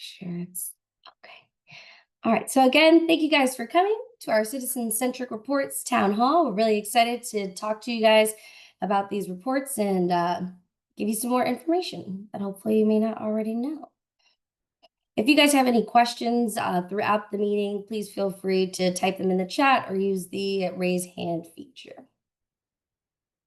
Sure it's okay. All right. So again, thank you guys for coming to our Citizen-Centric Reports town hall. We're really excited to talk to you guys about these reports and give you some more information that hopefully you may not already know. If you guys have any questions throughout the meeting, please feel free to type them in the chat or use the raise hand feature.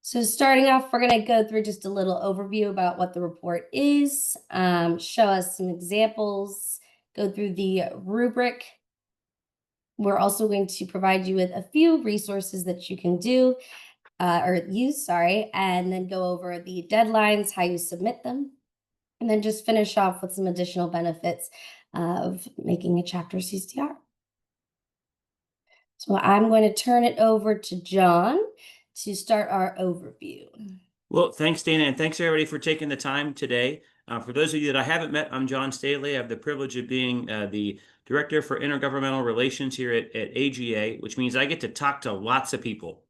So starting off, we're going to go through just a little overview about what the report is, show us some examples, go through the rubric. We're also going to provide you with a few resources that you can do or use, sorry, and then go over the deadlines, how you submit them, and then just finish off with some additional benefits of making a chapter CCR. So I'm going to turn it over to John to start our overview. Well, thanks, Dana, and thanks everybody for taking the time today. For those of you that I haven't met, I'm John Staley. I have the privilege of being the Director for Intergovernmental Relations here at AGA, which means I get to talk to lots of people.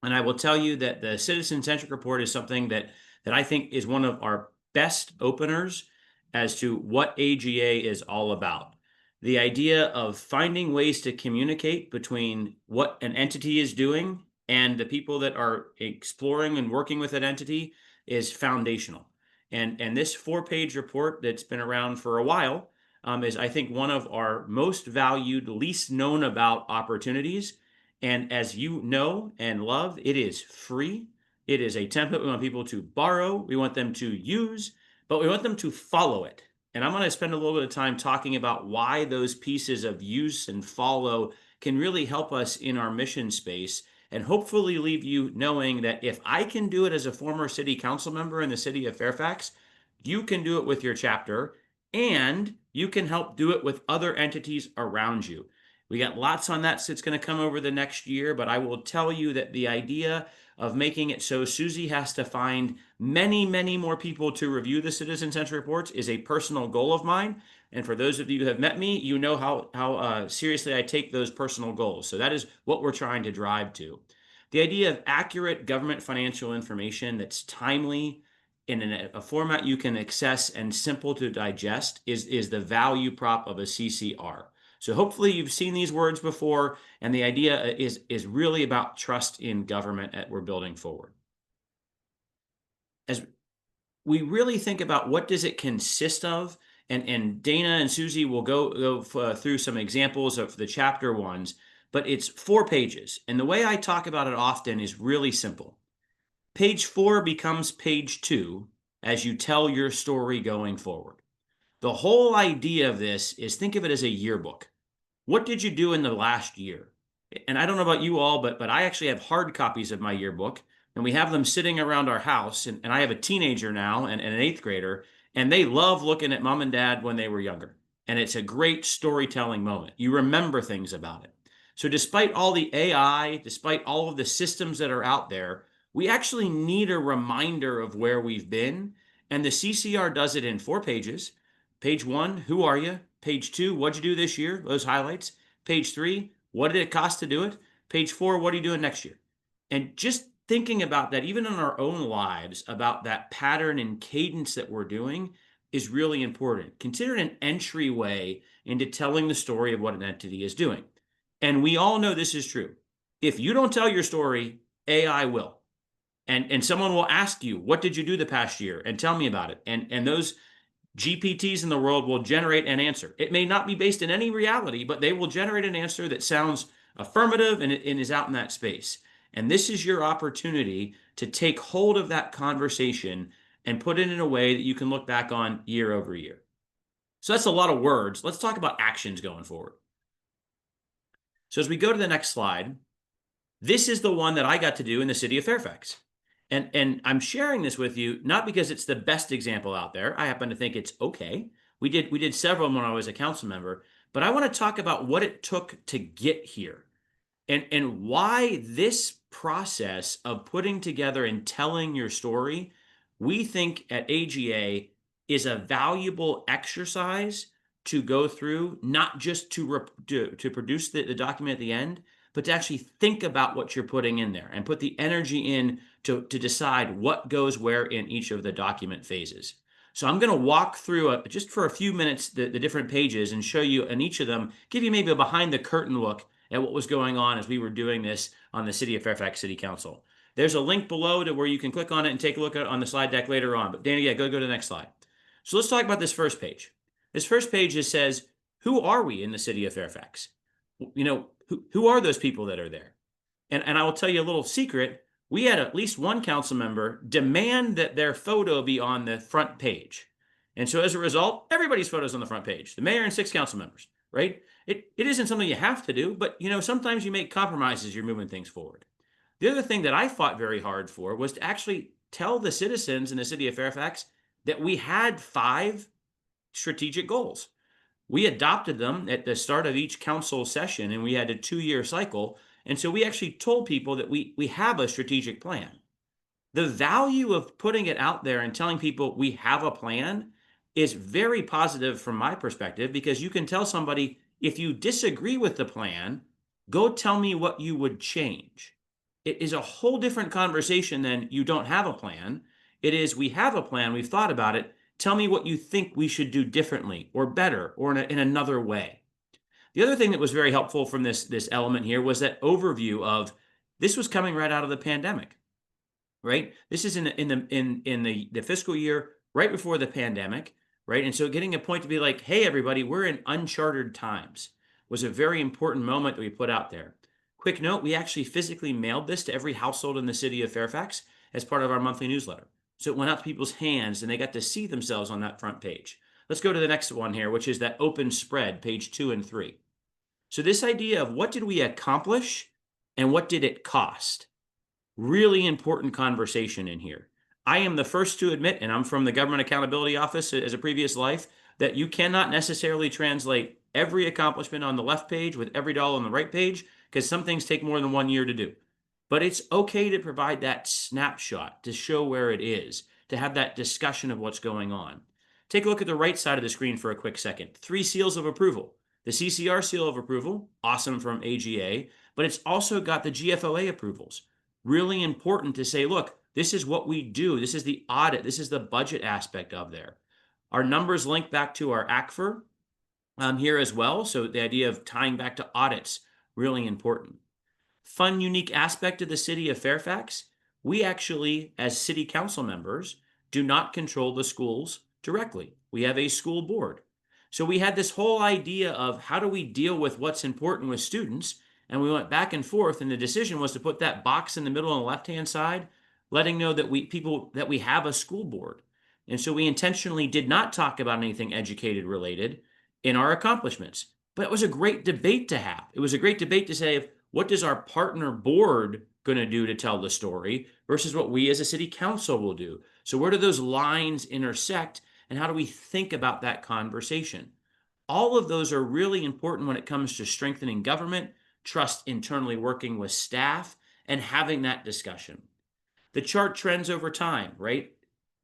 And I will tell you that the Citizen-Centric Report is something that I think is one of our best openers as to what AGA is all about. The idea of finding ways to communicate between what an entity is doing and the people that are exploring and working with that entity is foundational. And this 4-page report that's been around for a while is, I think, one of our most valued, least known about opportunities. And as you know and love, it is free. It is a template we want people to borrow. We want them to use, but we want them to follow it. And I'm going to spend a little bit of time talking about why those pieces of use and follow can really help us in our mission space, and hopefully leave you knowing that if I can do it as a former city council member in the city of Fairfax, you can do it with your chapter, and you can help do it with other entities around you. We got lots on that that's going to come over the next year, but I will tell you that the idea of making it so Susie has to find many, many more people to review the Citizen-Centric Reports is a personal goal of mine. And for those of you who have met me, you know how seriously I take those personal goals. So that is what we're trying to drive to. The idea of accurate government financial information that's timely, in a format you can access and simple to digest is the value prop of a CCR. So hopefully you've seen these words before, and the idea is really about trust in government that we're building forward. As we really think about what does it consist of, and Dana and Susie will go through some examples of the chapter ones, but it's 4 pages. And the way I talk about it often is really simple. Page 4 becomes page 2 as you tell your story going forward. The whole idea of this is, think of it as a yearbook. What did you do in the last year? And I don't know about you all, but I actually have hard copies of my yearbook, and we have them sitting around our house. And I have a teenager now and an 8th grader, and they love looking at mom and dad when they were younger. And it's a great storytelling moment. You remember things about it. So despite all the AI, despite all of the systems that are out there, we actually need a reminder of where we've been. And the CCR does it in 4 pages. Page 1, who are you? Page 2, what'd you do this year? Those highlights. Page 3, what did it cost to do it? Page 4, what are you doing next year? And just thinking about that, even in our own lives, about that pattern and cadence that we're doing is really important. Consider it an entryway into telling the story of what an entity is doing. And we all know this is true. If you don't tell your story, AI will. And someone will ask you, what did you do the past year? And tell me about it. And those GPTs in the world will generate an answer. It may not be based in any reality, but they will generate an answer that sounds affirmative and is out in that space. And this is your opportunity to take hold of that conversation and put it in a way that you can look back on year over year. So that's a lot of words. Let's talk about actions going forward. So as we go to the next slide, this is the one that I got to do in the city of Fairfax. And I'm sharing this with you, not because it's the best example out there. I happen to think it's okay. We did several when I was a council member, but I want to talk about what it took to get here and why this process of putting together and telling your story, we think at AGA is a valuable exercise to go through, not just to produce the document at the end, but to actually think about what you're putting in there and put the energy in to decide what goes where in each of the document phases. So I'm going to walk through just for a few minutes the different pages and show you in each of them, give you maybe a behind the curtain look at what was going on as we were doing this on the City of Fairfax City Council. There's a link below to where you can click on it and take a look at it on the slide deck later on. But Dana, yeah, go to the next slide. So let's talk about this first page. This first page just says, who are we in the City of Fairfax? Who are those people that are there? And I will tell you a little secret. We had at least one council member demand that their photo be on the front page. And so as a result, everybody's photo is on the front page, the mayor and 6 council members, right? It isn't something you have to do, but sometimes you make compromises, you're moving things forward. The other thing that I fought very hard for was to actually tell the citizens in the city of Fairfax that we had 5 strategic goals. We adopted them at the start of each council session, and we had a 2-year cycle. And so we actually told people that we have a strategic plan. The value of putting it out there and telling people we have a plan is very positive from my perspective, because you can tell somebody, if you disagree with the plan, go tell me what you would change. It is a whole different conversation than you don't have a plan. It is, we have a plan, we've thought about it. Tell me what you think we should do differently or better or in another way. The other thing that was very helpful from this element here was that overview of, this was coming right out of the pandemic, right? This is in the fiscal year right before the pandemic, right? And so getting a point to be like, hey, everybody, we're in uncharted times was a very important moment that we put out there. Quick note, we actually physically mailed this to every household in the city of Fairfax as part of our monthly newsletter. So it went out to people's hands and they got to see themselves on that front page. Let's go to the next one here, which is that open spread, page 2 and 3. So this idea of what did we accomplish and what did it cost? Really important conversation in here. I am the first to admit, and I'm from the Government Accountability Office as a previous life, that you cannot necessarily translate every accomplishment on the left page with every dollar on the right page, because some things take more than 1 year to do. But it's okay to provide that snapshot to show where it is, to have that discussion of what's going on. Take a look at the right side of the screen for a quick second. 3 seals of approval. The CCR seal of approval, awesome, from AGA, but it's also got the GFOA approvals. Really important to say, look, this is what we do. This is the audit. This is the budget aspect of there. Our numbers link back to our ACFR here as well. So the idea of tying back to audits, really important. Fun, unique aspect of the city of Fairfax, we actually, as city council members, do not control the schools directly. We have a school board. So we had this whole idea of how do we deal with what's important with students, and we went back and forth, and the decision was to put that box in the middle on the left-hand side, letting know that we have a school board. And so we intentionally did not talk about anything educated related in our accomplishments. But it was a great debate to have. It was a great debate to say, what does our partner board going to do to tell the story versus what we as a city council will do? So where do those lines intersect, and how do we think about that conversation? All of those are really important when it comes to strengthening government, trust internally working with staff, and having that discussion. The chart trends over time, right?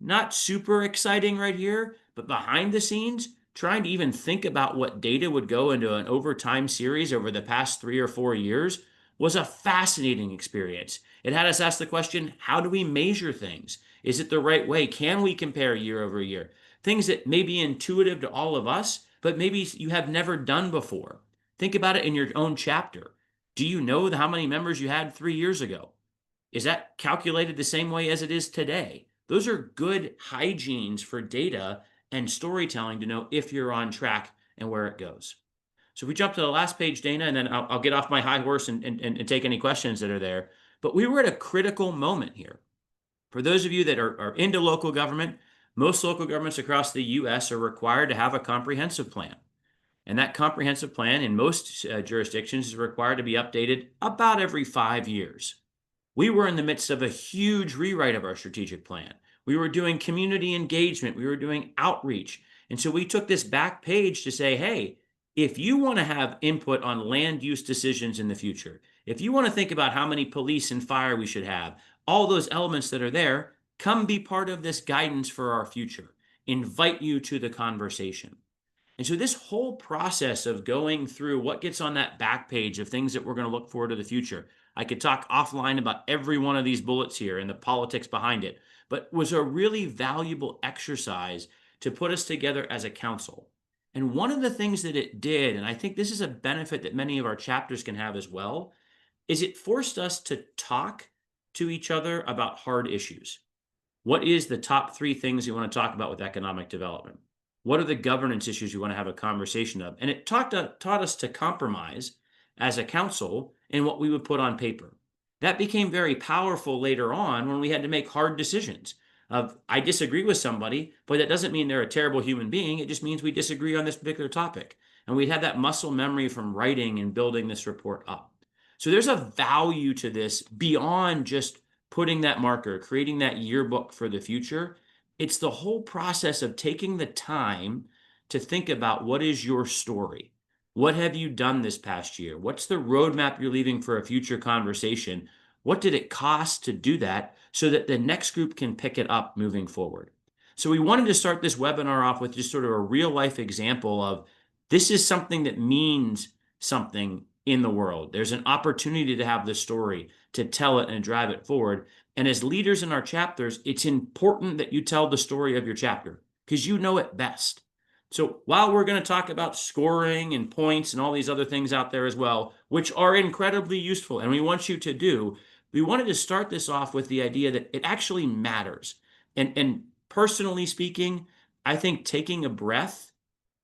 Not super exciting right here, but behind the scenes, trying to even think about what data would go into an over time series over the past 3 or 4 years was a fascinating experience. It had us ask the question, how do we measure things? Is it the right way? Can we compare year over year? Things that may be intuitive to all of us, but maybe you have never done before. Think about it in your own chapter. Do you know how many members you had 3 years ago? Is that calculated the same way as it is today? Those are good hygienes for data and storytelling to know if you're on track and where it goes. So if we jump to the last page, Dana, and then I'll get off my high horse and take any questions that are there. But we were at a critical moment here. For those of you that are into local government, most local governments across the US are required to have a comprehensive plan. And that comprehensive plan in most jurisdictions is required to be updated about every 5 years. We were in the midst of a huge rewrite of our strategic plan. We were doing community engagement. We were doing outreach. And so we took this back page to say, hey, if you want to have input on land use decisions in the future, if you want to think about how many police and fire we should have, all those elements that are there, come be part of this guidance for our future. Invite you to the conversation. And so this whole process of going through what gets on that back page of things that we're going to look forward to the future, I could talk offline about every one of these bullets here and the politics behind it. but was a really valuable exercise to put us together as a council. And one of the things that it did, and I think this is a benefit that many of our chapters can have as well, is it forced us to talk to each other about hard issues. What is the top three things you want to talk about with economic development? What are the governance issues you want to have a conversation of? And it taught us to compromise as a council in what we would put on paper. That became very powerful later on when we had to make hard decisions of I disagree with somebody, but that doesn't mean they're a terrible human being. It just means we disagree on this particular topic. And we'd have that muscle memory from writing and building this report up. So there's a value to this beyond just putting that marker, creating that yearbook for the future. It's the whole process of taking the time to think about what is your story? What have you done this past year? What's the roadmap you're leaving for a future conversation? What did it cost to do that so that the next group can pick it up moving forward? So we wanted to start this webinar off with just sort of a real life example of this is something that means something in the world. There's an opportunity to have this story, to tell it and drive it forward. And as leaders in our chapters, it's important that you tell the story of your chapter because you know it best. So while we're going to talk about scoring and points and all these other things out there as well, which are incredibly useful and we want you to do, we wanted to start this off with the idea that it actually matters. And personally speaking, I think taking a breath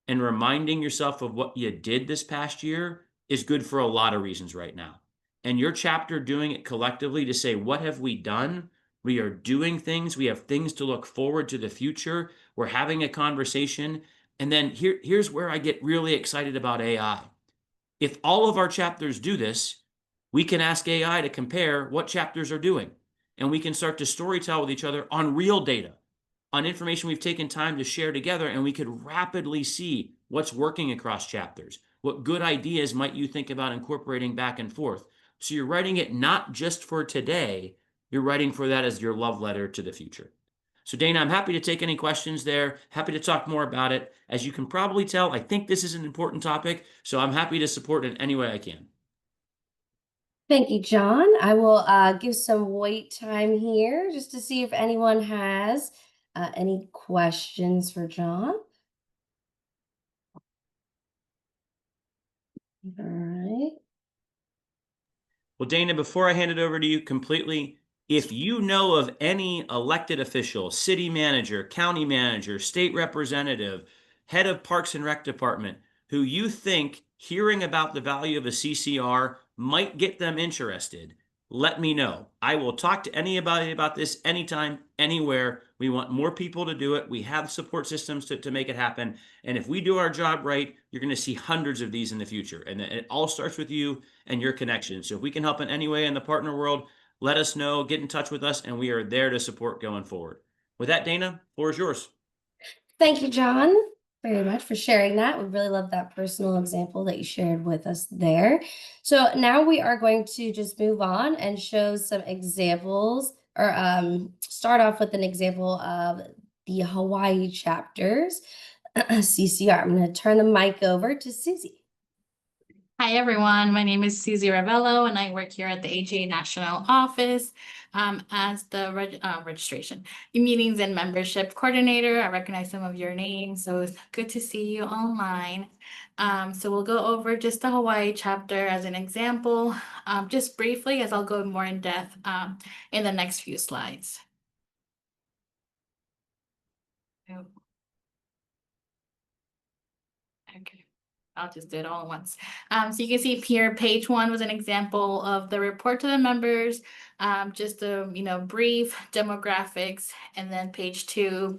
and reminding yourself of what you did this past year is good for a lot of reasons right now. And your chapter doing it collectively to say, what have we done? We are doing things. We have things to look forward to the future. We're having a conversation. And then here's where I get really excited about AI. If all of our chapters do this, we can ask AI to compare what chapters are doing. And we can start to storytell with each other on real data, on information we've taken time to share together, and we could rapidly see what's working across chapters. What good ideas might you think about incorporating back and forth? So you're writing it not just for today, you're writing for that as your love letter to the future. So Dana, I'm happy to take any questions there. Happy to talk more about it. As you can probably tell, I think this is an important topic, so I'm happy to support in any way I can. Thank you, John. I will give some wait time here just to see if anyone has any questions for John. All right. Well, Dana, before I hand it over to you completely, if you know of any elected official, city manager, county manager, state representative, head of Parks and Rec Department, who you think hearing about the value of a CCR might get them interested, let me know. I will talk to anybody about this anytime, anywhere. We want more people to do it. We have support systems to make it happen. And if we do our job right, you're going to see hundreds of these in the future. And it all starts with you and your connections. So if we can help in any way in the partner world, let us know, get in touch with us, and we are there to support going forward. With that, Dana, floor is yours. Thank you, John, very much for sharing that. We really love that personal example that you shared with us there. So now we are going to just move on and show some examples or start off with an example of the Hawaii chapters, CCR. I'm going to turn the mic over to Susie. Hi, everyone. My name is Susie Ravello, and I work here at the AGA National Office as the registration, meetings and membership coordinator. I recognize some of your names, so it's good to see you online. So we'll go over just the Hawaii chapter as an example, just briefly, as I'll go more in depth in the next few slides. Okay. I'll just do it all at once. So you can see here, page 1 was an example of the report to the members, just a brief demographics, and then page 2,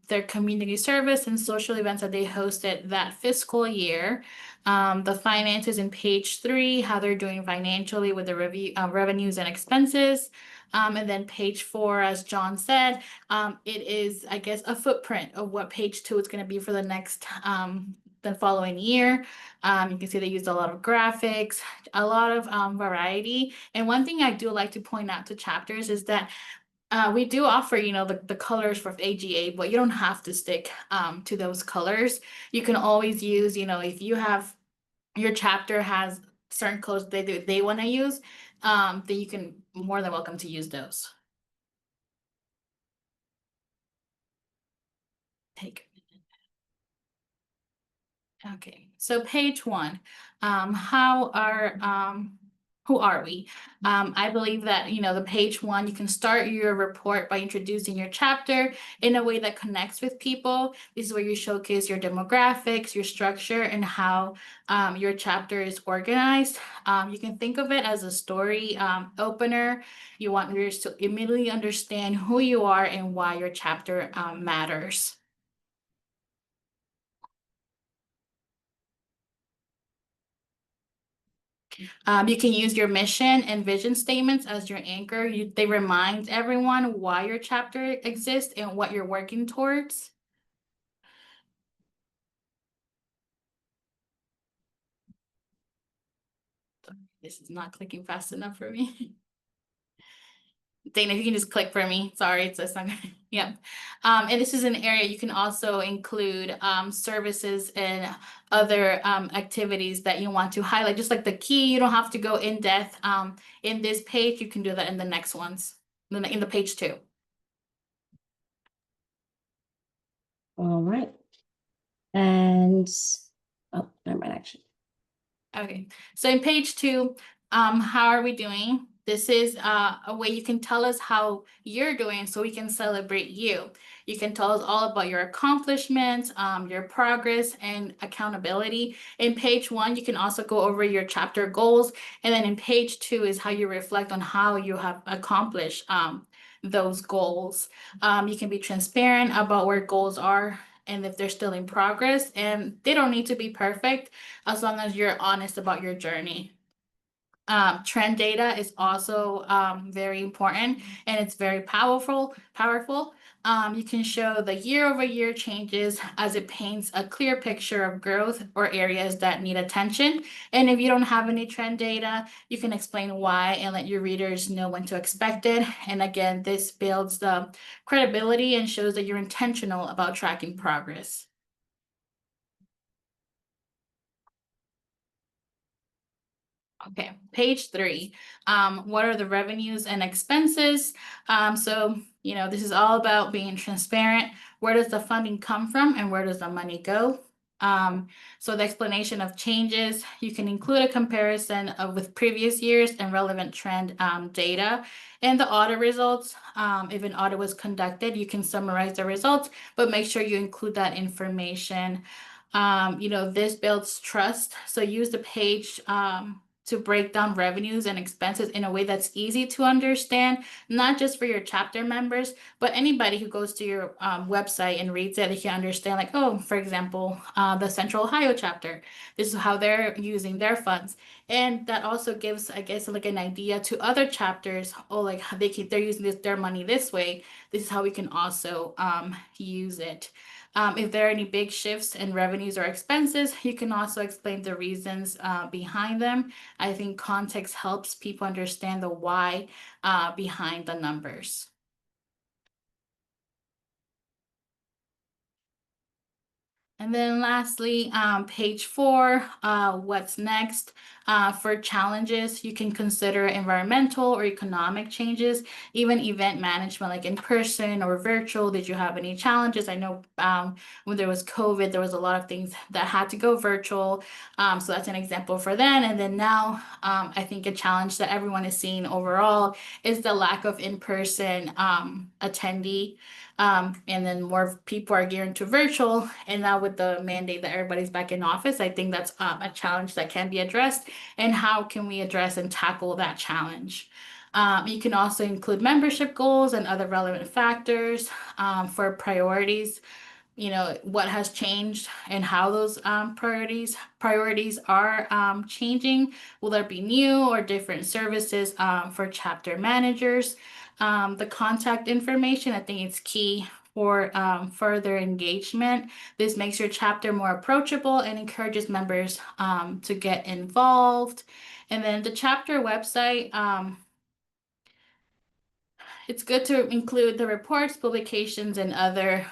their community service and social events that they hosted that fiscal year. The finances in page 3, how they're doing financially with the review revenues and expenses. And then page 4, as John said, it is, I guess, a footprint of what page 2 is going to be for the next the following year. You can see they used a lot of graphics, a lot of variety. And one thing I do like to point out to chapters is that we do offer, the colors for AGA, but you don't have to stick to those colors. You can always use, if you have your chapter has certain colors they want to use, then you can more than welcome to use those. Okay, so page 1, who are we? I believe that, the page 1, you can start your report by introducing your chapter in a way that connects with people. This is where you showcase your demographics, your structure, and how your chapter is organized. You can think of it as a story opener. You want readers to immediately understand who you are and why your chapter matters. You can use your mission and vision statements as your anchor. They remind everyone why your chapter exists and what you're working towards. This is not clicking fast enough for me. Dana, if you can just click for me. Sorry, it's not. Yeah. And this is an area you can also include services and other activities that you want to highlight. Just like the key, you don't have to go in depth in this page. You can do that in the next ones, in the page 2. All right. And, oh, never mind, actually. Okay, so in page 2, how are we doing? This is a way you can tell us how you're doing so we can celebrate you. You can tell us all about your accomplishments, your progress, and accountability. In page 1, you can also go over your chapter goals. And then in page 2 is how you reflect on how you have accomplished those goals. You can be transparent about where goals are and if they're still in progress, and they don't need to be perfect as long as you're honest about your journey. Trend data is also very important, and it's very powerful. You can show the year-over-year changes as it paints a clear picture of growth or areas that need attention. And if you don't have any trend data, you can explain why and let your readers know when to expect it. And again, this builds the credibility and shows that you're intentional about tracking progress. Okay, page 3. What are the revenues and expenses? This is all about being transparent. Where does the funding come from and where does the money go? So the explanation of changes, you can include a comparison with previous years and relevant trend data. And the audit results, if an audit was conducted, you can summarize the results, but make sure you include that information. This builds trust. So use the page to break down revenues and expenses in a way that's easy to understand, not just for your chapter members, but anybody who goes to your website and reads it, they can understand, like, oh, for example, the Central Ohio chapter, this is how they're using their funds. And that also gives, I guess, like an idea to other chapters, oh, like they're using their money this way. This is how we can also use it. If there are any big shifts in revenues or expenses, you can also explain the reasons behind them. I think context helps people understand the why behind the numbers. And then lastly, page 4, what's next? For challenges, you can consider environmental or economic changes, even event management, like in person or virtual. Did you have any challenges? I know when there was COVID, there was a lot of things that had to go virtual. So that's an example for then. And then now, I think a challenge that everyone is seeing overall is the lack of in-person attendee. And then more people are gearing to virtual. And now with the mandate that everybody's back in office, I think that's a challenge that can be addressed. And how can we address and tackle that challenge? You can also include membership goals and other relevant factors for priorities. What has changed and how those priorities are changing. Will there be new or different services for chapter managers? The contact information, I think it's key for further engagement. This makes your chapter more approachable and encourages members to get involved. And then the chapter website, it's good to include the reports, publications, and other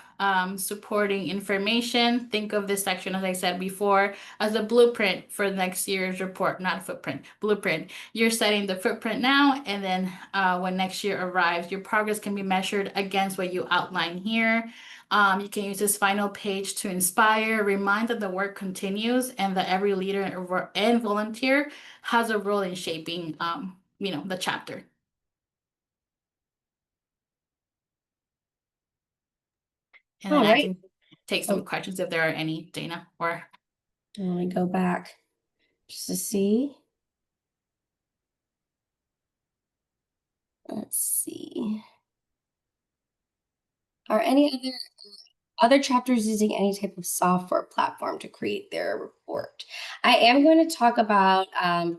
supporting information. Think of this section, as I said before, as a blueprint for next year's report, not a footprint, blueprint. You're setting the footprint now, and then when next year arrives, your progress can be measured against what you outline here. You can use this final page to inspire, remind that the work continues, and that every leader and volunteer has a role in shaping, the chapter. And then All I right. can take some questions if there are any, Dana, or. Let me go back just to see. Let's see. Are any other chapters using any type of software platform to create their report? I am going to talk about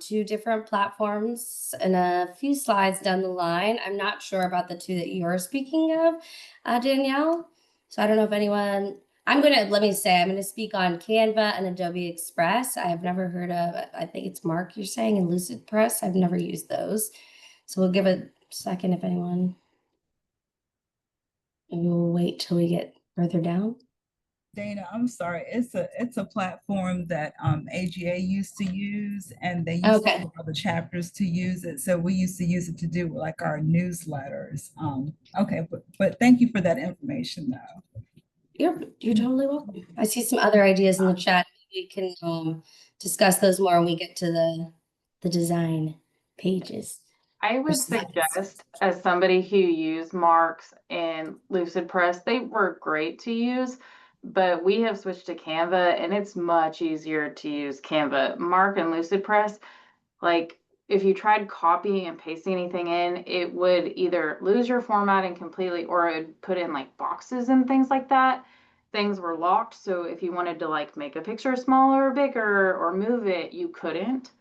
2 different platforms in a few slides down the line. I'm not sure about the 2 that you're speaking of, Danielle. So I don't know if anyone, I'm going to speak on Canva and Adobe Express. I have never heard of, I think it's Mark you're saying, and Lucid Press. I've never used those. So we'll give it a second if anyone. Maybe we'll wait till we get further down. Dana, I'm sorry. It's a platform that AGA used to use, and they used to allow the chapters to use it. So we used to use it to do like our newsletters. Okay, but thank you for that information, though. You're totally welcome. I see some other ideas in the chat. We can discuss those more when we get to the design pages. I would suggest, as somebody who used Marks and Lucid Press, they were great to use, but we have switched to Canva and it's much easier to use Canva. Mark and Lucid Press, like if you tried copying and pasting anything in, it would either lose your formatting completely or it would put in like boxes and things like that. Things were locked, so if you wanted to like make a picture smaller or bigger or move it, you couldn't.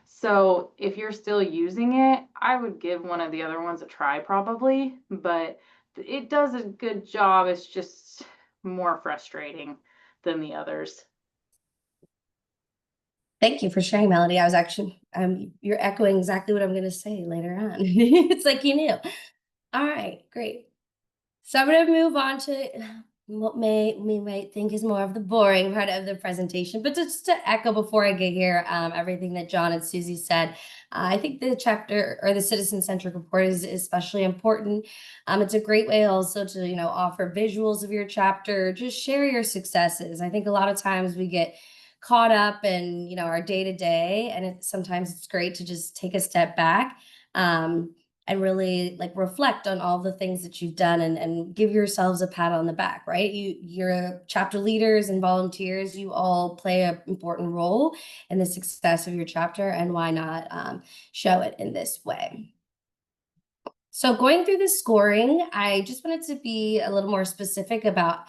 So if you're still using it, I would give one of the other ones a try probably, but it does a good job. It's just more frustrating than the others. Thank you for sharing, Melody. I was actually, you're echoing exactly what I'm going to say later on. It's like you knew. All right, great. So I'm going to move on to what we might think is more of the boring part of the presentation, but just to echo before I get here, everything that John and Susie said, I think the chapter or the Citizen-Centric Report is especially important. It's a great way also to, offer visuals of your chapter, just share your successes. I think a lot of times we get caught up in, our day-to-day, and sometimes it's great to just take a step back, and really like reflect on all the things that you've done and give yourselves a pat on the back, right? Your chapter leaders and volunteers, you all play an important role in the success of your chapter, and why not show it in this way? So going through the scoring, I just wanted to be a little more specific about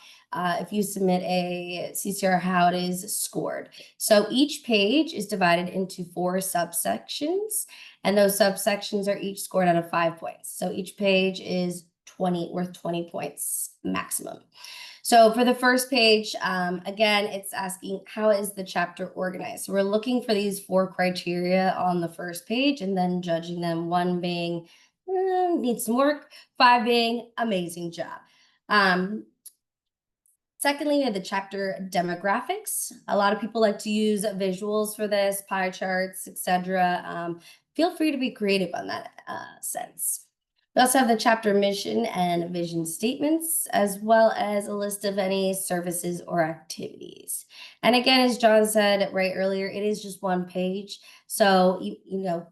if you submit a CCR, how it is scored. So each page is divided into 4 subsections, and those subsections are each scored out of 5 points. So each page is worth 20 points maximum. So for the first page, again, it's asking how is the chapter organized? So we're looking for these 4 criteria on the first page and then judging them, 1 being needs some work, 5 being amazing job. Secondly, we have the chapter demographics. A lot of people like to use visuals for this, pie charts, etc. Feel free to be creative on that sense. We also have the chapter mission and vision statements, as well as a list of any services or activities. And again, as John said right earlier, it is just 1 page. So,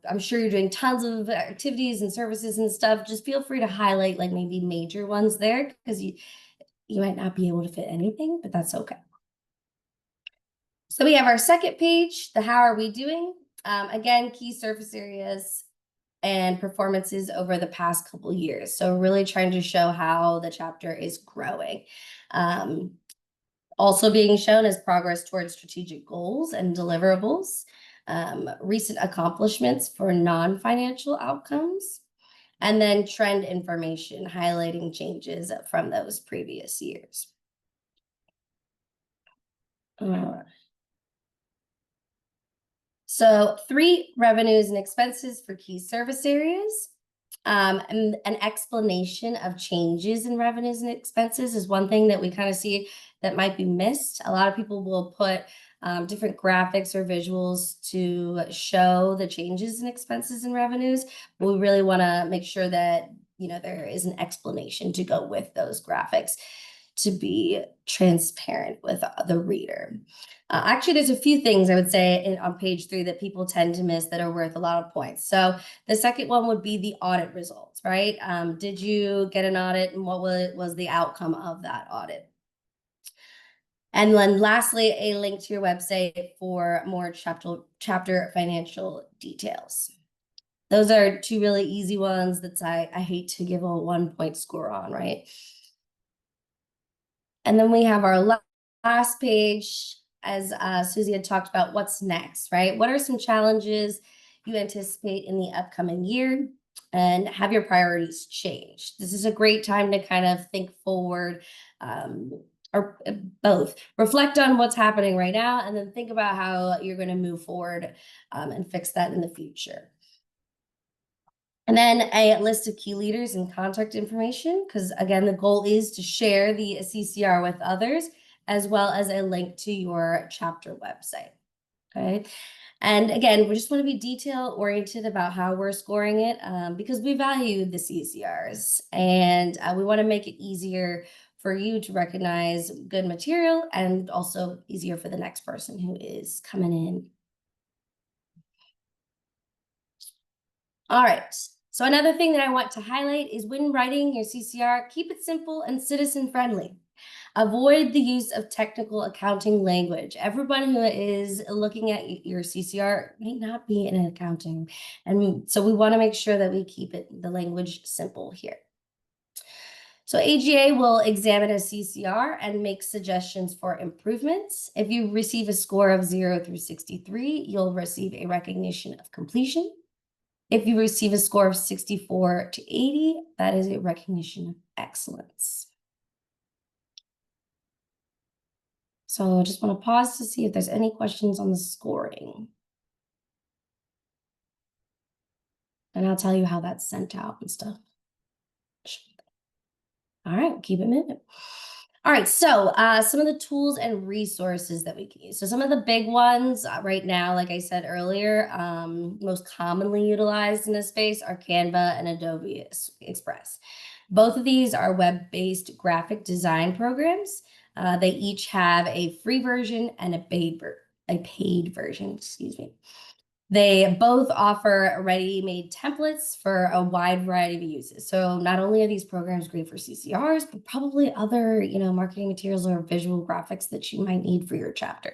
I'm sure you're doing tons of activities and services and stuff. Just feel free to highlight like maybe major ones there, because you might not be able to fit anything, but that's okay. So we have our second page, the how are we doing? Again, key surface areas and performances over the past couple years. So really trying to show how the chapter is growing. Also being shown is progress towards strategic goals and deliverables, recent accomplishments for non-financial outcomes, and then trend information highlighting changes from those previous years. So 3 revenues and expenses for key service areas. And an explanation of changes in revenues and expenses is one thing that we kind of see that might be missed. A lot of people will put different graphics or visuals to show the changes in expenses and revenues, but we really want to make sure that there is an explanation to go with those graphics. to be transparent with the reader. Actually, there's a few things I would say on page 3 that people tend to miss that are worth a lot of points. So the second one would be the audit results, right? Did you get an audit, and what was the outcome of that audit? And then lastly, a link to your website for more chapter financial details. Those are 2 really easy ones that I hate to give a 1-point score on, right? And then we have our last page, as Susie had talked about, what's next, right? What are some challenges you anticipate in the upcoming year? And have your priorities changed? This is a great time to kind of think forward, or both. Reflect on what's happening right now, and then think about how you're going to move forward and fix that in the future. And then a list of key leaders and contact information, because again, the goal is to share the CCR with others, as well as a link to your chapter website. Okay. And again, we just want to be detail oriented about how we're scoring it, because we value the CCRs, and we want to make it easier for you to recognize good material, and also easier for the next person who is coming in. All right. So another thing that I want to highlight is when writing your CCR, keep it simple and citizen friendly. Avoid the use of technical accounting language. Everyone who is looking at your CCR may not be in accounting. And so we want to make sure that we keep the language simple here. So AGA will examine a CCR and make suggestions for improvements. If you receive a score of 0 through 63, you'll receive a recognition of completion. If you receive a score of 64 to 80, that is a recognition of excellence. So I just want to pause to see if there's any questions on the scoring. And I'll tell you how that's sent out and stuff. All right, keep it moving. All right, so some of the tools and resources that we can use. So some of the big ones right now, like I said earlier, most commonly utilized in this space are Canva and Adobe Express. Both of these are web-based graphic design programs. They each have a free version and a paid version, excuse me. They both offer ready-made templates for a wide variety of uses. So not only are these programs great for CCRs, but probably other, marketing materials or visual graphics that you might need for your chapter.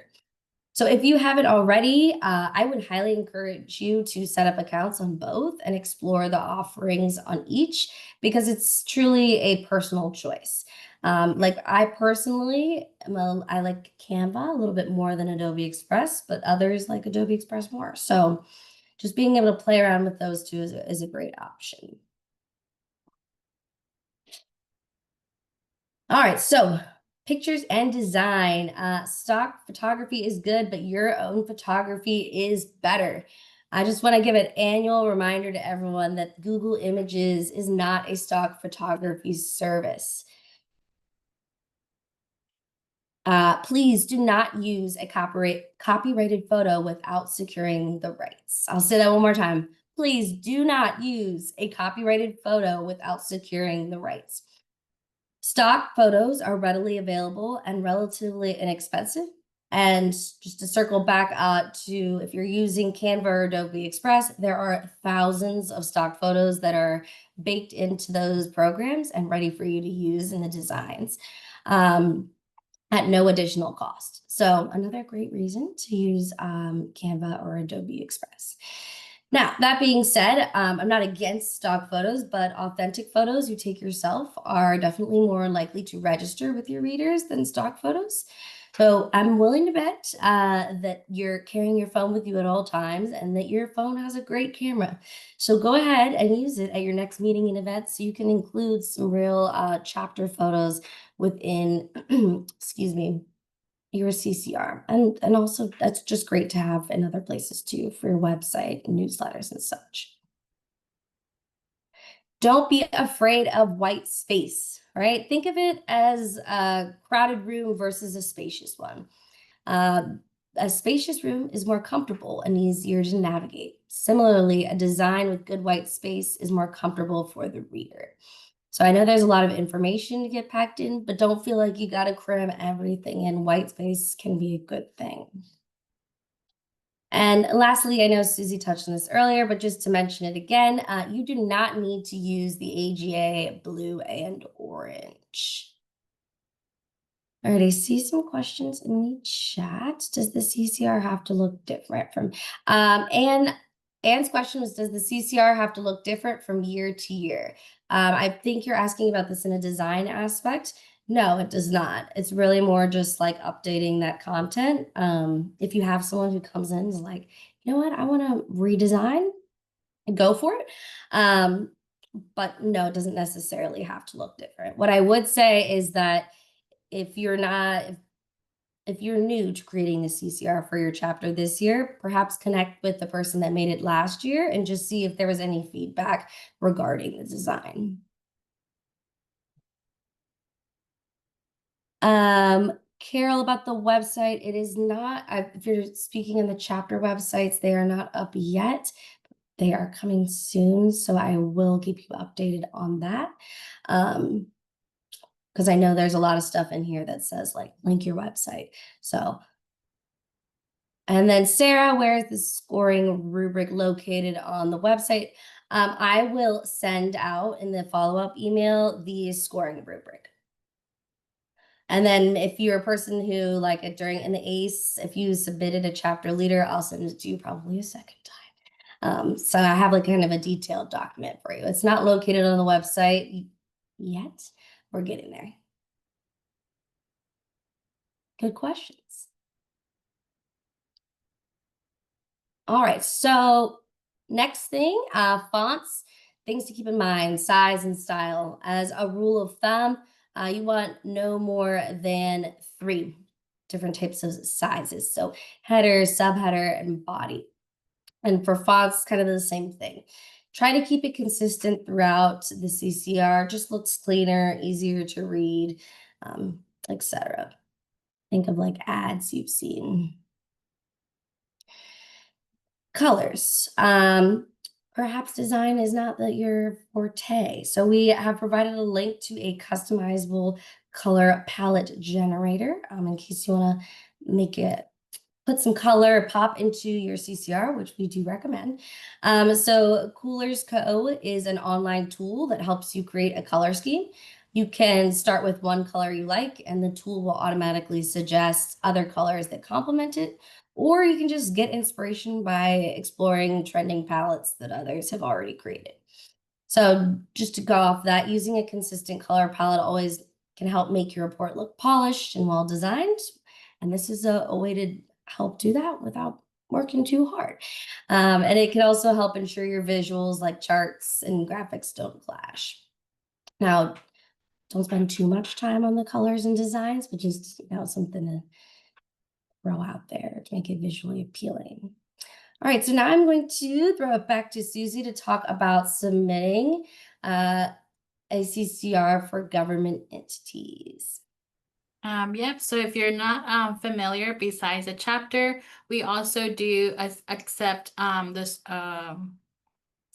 So if you haven't already, I would highly encourage you to set up accounts on both and explore the offerings on each, because it's truly a personal choice. Like I personally, I like Canva a little bit more than Adobe Express, but others like Adobe Express more. So just being able to play around with those two is a great option. All right, so pictures and design. Stock photography is good, but your own photography is better. I just want to give an annual reminder to everyone that Google Images is not a stock photography service. Please do not use a copyrighted photo without securing the rights. I'll say that one more time. Please do not use a copyrighted photo without securing the rights. Stock photos are readily available and relatively inexpensive. And just to circle back to if you're using Canva or Adobe Express, there are thousands of stock photos that are baked into those programs and ready for you to use in the designs at no additional cost. So another great reason to use Canva or Adobe Express. Now, that being said, I'm not against stock photos, but authentic photos you take yourself are definitely more likely to register with your readers than stock photos. So I'm willing to bet that you're carrying your phone with you at all times and that your phone has a great camera. So go ahead and use it at your next meeting and event so you can include some real chapter photos within, excuse me, your CCR. And also that's just great to have in other places too for your website and newsletters and such. Don't be afraid of white space, right? Think of it as a crowded room versus a spacious one. A spacious room is more comfortable and easier to navigate. Similarly, a design with good white space is more comfortable for the reader. So I know there's a lot of information to get packed in, but don't feel like you got to cram everything in. White space can be a good thing. And lastly, I know Susie touched on this earlier, but just to mention it again, you do not need to use the AGA blue and orange. All right, I see some questions in the chat. Does the CCR have to look different from, Anne's question was, does the CCR have to look different from year to year? I think you're asking about this in a design aspect. No, it does not. It's really more just like updating that content. If you have someone who comes in and is like, you know what, I want to redesign, go for it. But no, it doesn't necessarily have to look different. What I would say is that if you're new to creating the CCR for your chapter this year, perhaps connect with the person that made it last year and just see if there was any feedback regarding the design. Carol, about the website, it is not, if you're speaking in the chapter websites, they are not up yet. They are coming soon, so I will keep you updated on that. Because I know there's a lot of stuff in here that says like link your website. So, and then Sarah, where is the scoring rubric located on the website? I will send out in the follow-up email the scoring rubric. And then if you're a person who like in the ACE, if you submitted a chapter leader, I'll send it to you probably a second time. So I have like kind of a detailed document for you. It's not located on the website yet. We're getting there. Good questions. All right, so next thing, fonts, things to keep in mind, size and style. As a rule of thumb, you want no more than 3 different types of sizes. So header, subheader, and body. And for fonts, kind of the same thing. Try to keep it consistent throughout the CCR. Just looks cleaner, easier to read, etc. Think of like ads you've seen. Colors. Perhaps design is not your forte. So we have provided a link to a customizable color palette generator in case you want to put some color pop into your CCR, which we do recommend. So Coolers Co. is an online tool that helps you create a color scheme. You can start with one color you like, and the tool will automatically suggest other colors that complement it. Or you can just get inspiration by exploring trending palettes that others have already created. So just to go off that, using a consistent color palette always can help make your report look polished and well designed. And this is a way to help do that without working too hard. And it can also help ensure your visuals like charts and graphics don't clash. Now, don't spend too much time on the colors and designs, but just something to throw out there to make it visually appealing. All right, so now I'm going to throw it back to Susie to talk about submitting a CCR for government entities. Yep, so if you're not familiar, besides the chapter, we also do accept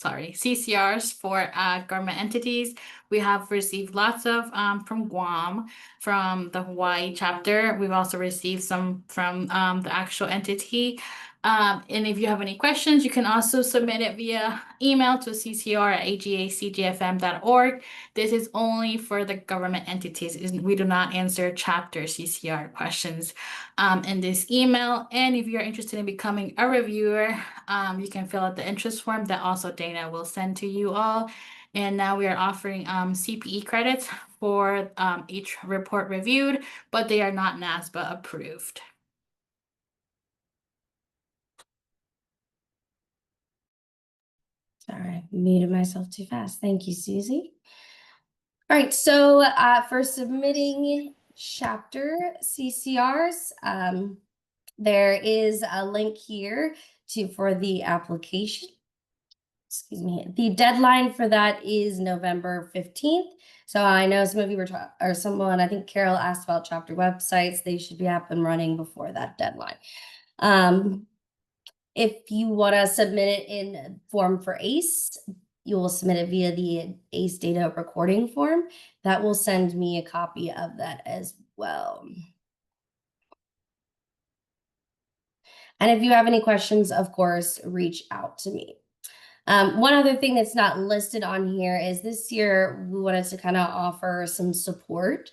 CCRs for government entities. We have received lots of from Guam, from the Hawaii chapter. We've also received some from the actual entity. And if you have any questions, you can also submit it via email to ccr@agacgfm.org. This is only for the government entities. We do not answer chapter CCR questions in this email. And if you're interested in becoming a reviewer, you can fill out the interest form that also Dana will send to you all. And now we are offering CPE credits for each report reviewed, but they are not NASBA approved. Sorry, I muted myself too fast. Thank you, Susie. All right, so for submitting chapter CCRs, there is a link here for the application. Excuse me. The deadline for that is November 15th. So I know some of you or someone, I think Carol asked about chapter websites. They should be up and running before that deadline. If you want to submit it in form for ACE, you will submit it via the ACE data recording form. That will send me a copy of that as well. And if you have any questions, of course, reach out to me. One other thing that's not listed on here is this year we wanted to kind of offer some support.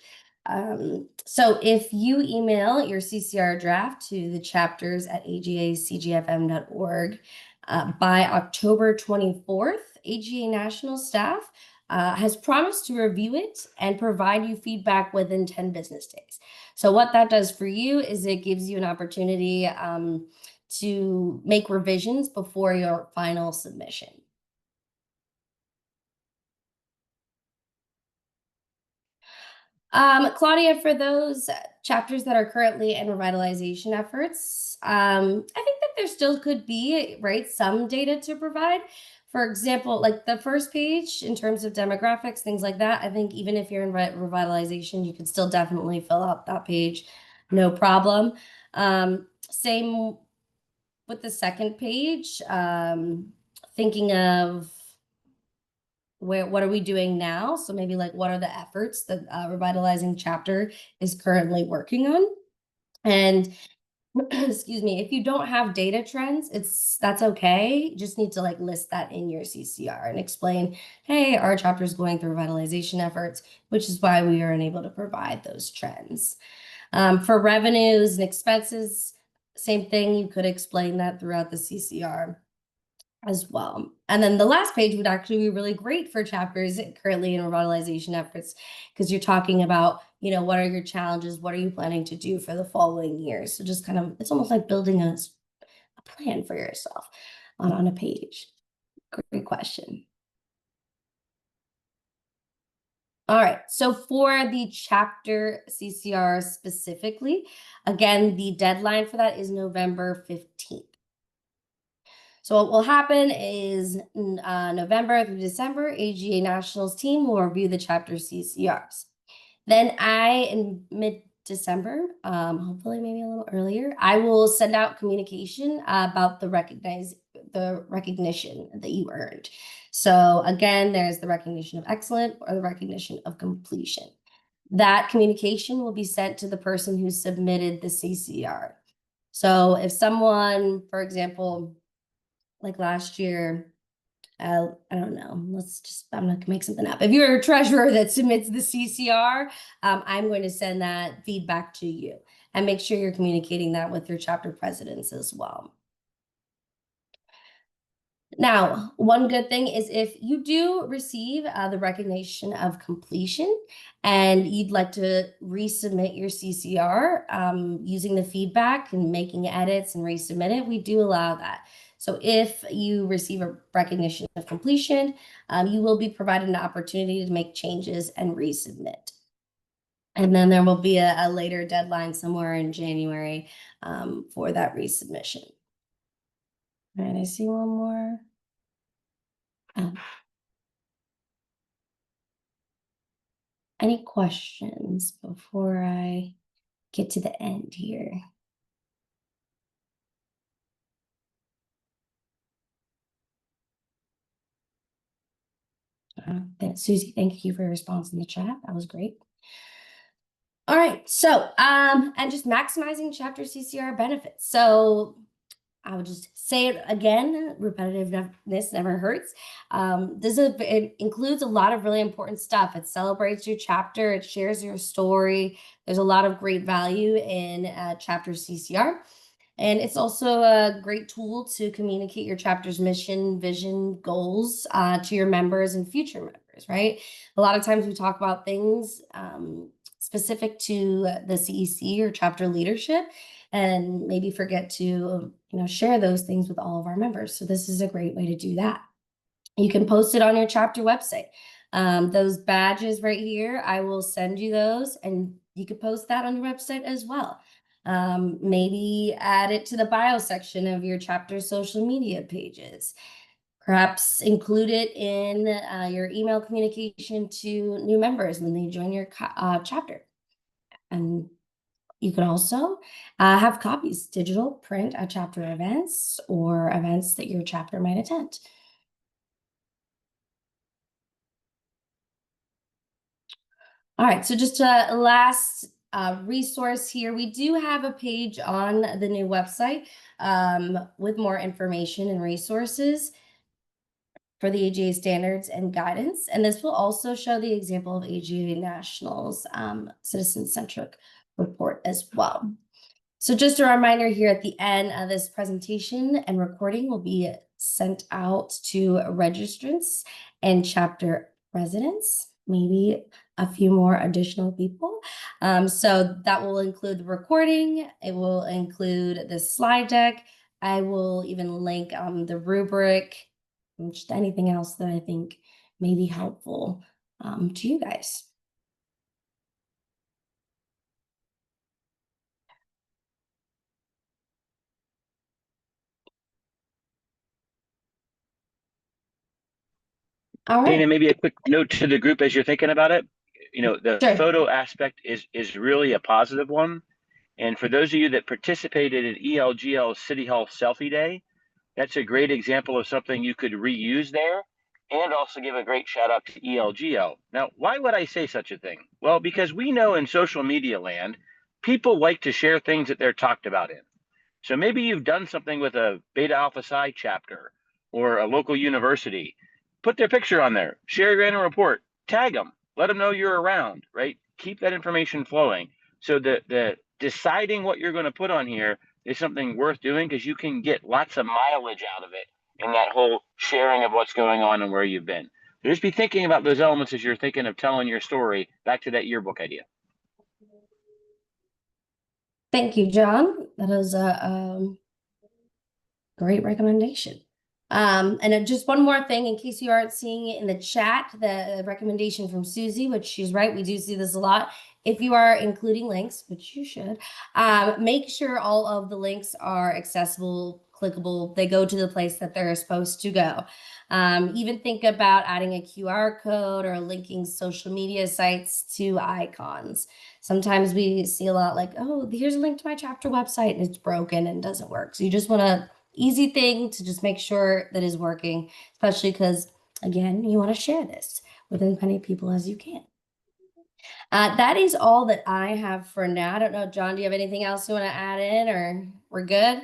So if you email your CCR draft to the chapters at agacgfm.org by October 24th, AGA National staff has promised to review it and provide you feedback within 10 business days. So what that does for you is it gives you an opportunity to make revisions before your final submission. Claudia, for those chapters that are currently in revitalization efforts, I think that there still could be, right, some data to provide. For example, like the first page in terms of demographics, things like that, I think even if you're in revitalization, you can still definitely fill out that page, no problem. Same with the second page, thinking of what are we doing now? So maybe like what are the efforts that Revitalizing Chapter is currently working on? And excuse me, if you don't have data trends, that's okay. You just need to like list that in your CCR and explain, hey, our chapter is going through revitalization efforts, which is why we are unable to provide those trends. For revenues and expenses, same thing, you could explain that throughout the CCR as well. And then the last page would actually be really great for chapters currently in revitalization efforts, because you're talking about, you know, what are your challenges? What are you planning to do for the following years? So just kind of, it's almost like building a plan for yourself on a page. Great question. All right, so for the chapter CCR specifically, again, the deadline for that is November 15th. So what will happen is November through December, AGA Nationals team will review the chapter CCRs. Then in mid-December, hopefully maybe a little earlier, I will send out communication about the recognition that you earned. So again, there's the recognition of excellent or the recognition of completion. That communication will be sent to the person who submitted the CCR. So if someone, for example, like last year, I don't know, I'm not gonna make something up. If you're a treasurer that submits the CCR, I'm going to send that feedback to you and make sure you're communicating that with your chapter presidents as well. Now, one good thing is if you do receive the recognition of completion and you'd like to resubmit your CCR using the feedback and making edits and resubmit it, we do allow that. So if you receive a recognition of completion, you will be provided an opportunity to make changes and resubmit. And then there will be a later deadline somewhere in January for that resubmission. All right, I see one more. Any questions before I get to the end here? Susie, thank you for your response in the chat. That was great. All right, so and just maximizing chapter CCR benefits. So I would just say it again, repetitiveness never hurts. It includes a lot of really important stuff. It celebrates your chapter, it shares your story. There's a lot of great value in chapter CCR. And it's also a great tool to communicate your chapter's mission, vision, goals to your members and future members, right? A lot of times we talk about things specific to the CEC or chapter leadership, and maybe forget to share those things with all of our members. So this is a great way to do that. You can post it on your chapter website. Those badges right here, I will send you those, and you can post that on your website as well. Maybe add it to the bio section of your chapter social media pages. Perhaps include it in your email communication to new members when they join your chapter. And you can also have copies, digital, print at chapter events or events that your chapter might attend. All right, so just a last resource here. We do have a page on the new website with more information and resources for the AGA standards and guidance. And this will also show the example of AGA National's citizen-centric report as well. So just a reminder here at the end of this presentation and recording will be sent out to registrants and chapter presidents, maybe a few more additional people. So that will include the recording. It will include the slide deck. I will even link the rubric and just anything else that I think may be helpful to you guys. All right. Dana, maybe a quick note to the group as you're thinking about it. You know, the Sure. photo aspect is really a positive one. And for those of you that participated in ELGL City Hall Selfie Day, that's a great example of something you could reuse there, and also give a great shout out to ELGL. Now, why would I say such a thing? Well, because we know in social media land, people like to share things that they're talked about in. So maybe you've done something with a Beta Alpha Psi chapter or a local university. Put their picture on there, share your annual report, tag them, let them know you're around, right? Keep that information flowing. So the deciding what you're going to put on here is something worth doing because you can get lots of mileage out of it in that whole sharing of what's going on and where you've been. So just be thinking about those elements as you're thinking of telling your story. Back to that yearbook idea. Thank you, John. That is a great recommendation. And just one more thing, in case you aren't seeing it in the chat, the recommendation from Susie, which she's right, we do see this a lot. If you are including links, which you should, make sure all of the links are accessible, clickable. They go to the place that they're supposed to go. Even think about adding a QR code or linking social media sites to icons. Sometimes we see a lot like, oh, here's a link to my chapter website and it's broken and doesn't work. So you just want to easy thing to just make sure that is working, especially because, again, you want to share this with as many people as you can. That is all that I have for now. I don't know, John, do you have anything else you want to add in, or we're good?